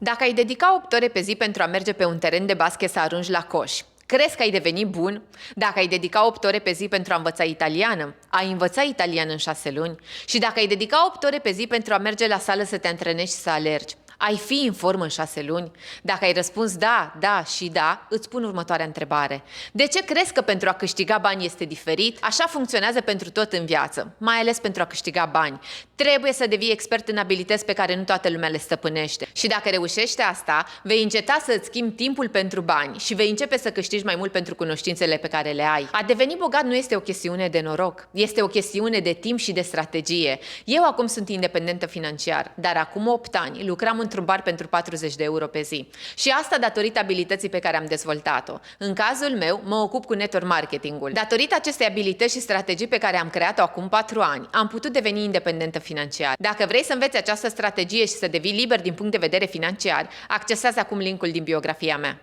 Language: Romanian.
Dacă ai dedica 8 ore pe zi pentru a merge pe un teren de basket să arunci la coș, crezi că ai deveni bun? Dacă ai dedica 8 ore pe zi pentru a învăța italiană, ai învăța italiană în 6 luni? Și dacă ai dedica 8 ore pe zi pentru a merge la sală să te antrenezi și să alergi, ai fi în formă în 6 luni? Dacă ai răspuns da, da și da, îți pun următoarea întrebare. De ce crezi că pentru a câștiga bani este diferit? Așa funcționează pentru tot în viață, mai ales pentru a câștiga bani. Trebuie să devii expert în abilități pe care nu toată lumea le stăpânește. Și dacă reușești asta, vei înceta să-ți schimbi timpul pentru bani și vei începe să câștigi mai mult pentru cunoștințele pe care le ai. A deveni bogat nu este o chestiune de noroc, este o chestiune de timp și de strategie. Eu acum sunt independentă financiar, dar acum 8 ani lucram într-un bar pentru 40 de euro pe zi. Și asta datorită abilității pe care am dezvoltat-o. În cazul meu, mă ocup cu network marketing-ul. Datorită acestei abilități și strategii pe care am creat-o acum 4 ani, am putut deveni independentă financiar. Dacă vrei să înveți această strategie și să devii liber din punct de vedere financiar, accesează acum linkul din biografia mea.